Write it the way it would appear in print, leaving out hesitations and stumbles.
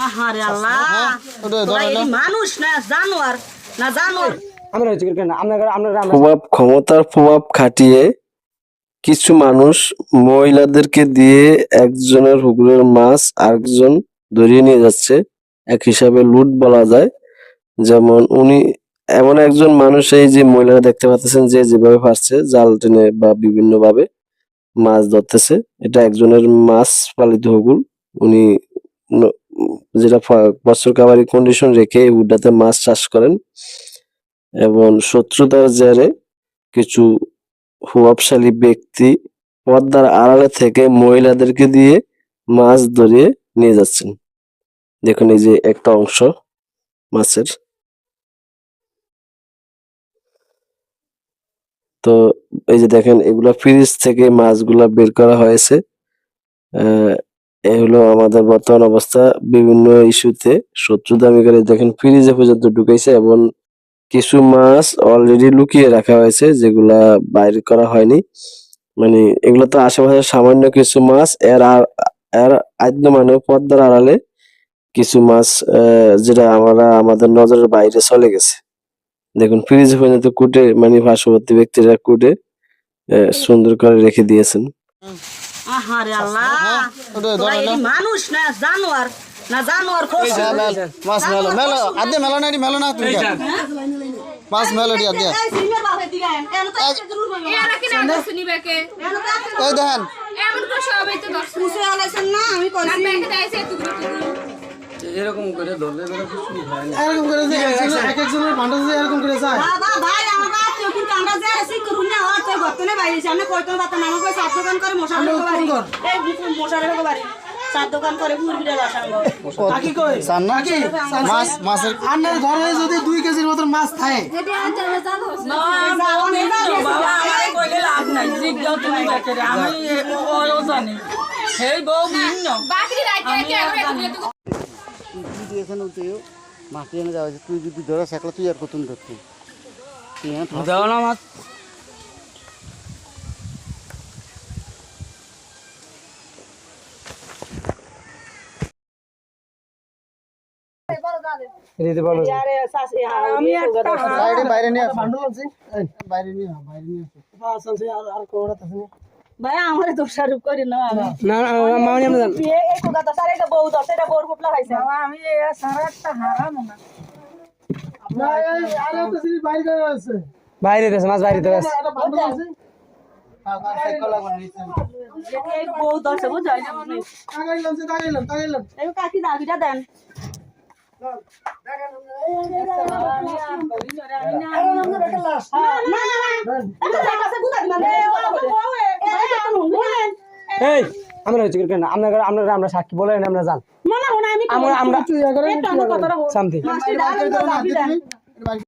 আহারে আল্লাহ, তোরা এই মানুষ না জানোয়ার, না জানোয়ার। আমরা হচ্ছে কেন আমরা প্রভাব ক্ষমতার প্রভাব খাটিয়ে কিছু মানুষ মহিলাদেরকে দিয়ে একজনের পুকুরের মাছ আরেকজন ধরিয়ে নিয়ে যাচ্ছে। এক হিসাবে লুট বলা যায়। যেমন উনি এমন একজন মানুষ, এই যে মহিলারা দেখতে পাচ্ছেন যে যেভাবে পারছে জাল টেনে বা বিভিন্ন ভাবে মাছ ধরতেছে। এটা একজনের মাছ পালিত পুকুর। উনি ন- যেটা বছর কাবারি কন্ডিশন রেখে এই হুডাতে মাছ চাষ করেন এবং শত্রুতার জেরে কিছু প্রভাবশালী ব্যক্তি পর্দার আড়ালে থেকে মহিলাদেরকে দিয়ে মাছ ধরিয়ে নিয়ে যাচ্ছেন। দেখুন এই যে একটা অংশ মাছের। তো এই যে দেখেন এগুলা ফ্রিজ থেকে মাছগুলা বের করা হয়েছে। এই হলো আমাদের বর্তমান অবস্থা। বিভিন্ন ইস্যুতে শত্রুতামিকারী দেখেন ফ্রিজে পর্যন্ত ঢুকাইছে এবং কিছু মাছ অলরেডি লুকিয়ে রাখা হয়েছে যেগুলা বাইর করা হয়নি। মানে এগুলো তো আশেপাশে সামান্য কিছু মাছ, এর আদ্য মানে পর্দার আড়ালে কিছু মাছ যেটা আমরা আমাদের নজরের বাইরে চলে গেছে। দেখুন ফ্রিজে পর্যন্ত কুটে, মানে পার্শ্ববর্তী ব্যক্তিরা কুটে সুন্দর করে রেখে দিয়েছেন। আহারে আল্লাহ, তোরা এই মানুষ না জানোয়ার, না জানোয়ার। মাছ মেলো মেলো আদে মেলো না মেলো না তুমি মাছ মেলো দি আদে এই দেখেন এমন করে সবাই তো দর্শন মুছে আলাইছেন না, আমি কইছি ব্যাংকে দাইছে টুকরো এরকম করে ধরলে কিছু হয় না। এরকম করে যে এক একজনের ভান্ডা যে এরকম করে যায়। বাবা ভাই আমরা কেউ কিন্তু আমরা যে আছি করুন না আর তো গতনে বাইরে সামনে কয়তো বাতা নাম কই সাত দোকান করে মশারের বাড়ি, এই মশারের বাড়ি সাত দোকান করে মুরগির বাসাঙ্গ কি কই সান না কি মাছ মাছের আন্নার ঘরে যদি 2 কেজির মতো মাছ থাকে যেটা আনতে হবে জানো না বাবা আমার কইলে লাভ নাই, জিজ্ঞাও তুমি বেচারে আমি ওরও জানি হেই বউ ভিন্ন বাকি রাইতে রাইতে একবার তো তুই এখানে উঠেও মাছ এনে যাওয়া তুই যদি ধরে থাকলে তুই আর কতন ধরতি তুই দাও না মাছ। আমি একটা বাইরে বাইরে নিয়ে ভান্ডা আছে বাইরে নিয়ে পাঁচ আছে আর কোড়া আছে ভাই আমারে দোষারোপ করি না আমি না মামনি আমরা জান এই কোদা তো সারে এটা বউ দশ এটা বউর ফুটলা খাইছে বাবা আমি এই সারা একটা হারাম না না আর তো সিরি বাইরে করে আছে বাইরে দেশ মাছ বাইরে দেশ। এটা ভান্ডা আছে এই বউ দশ বুঝাই না আমি তাগাইলাম এই কাকি দাবিটা দেন এই আমরা হচ্ছে কেন আমরা সাক্ষী বলে আমরা জান আমরা শান্তি।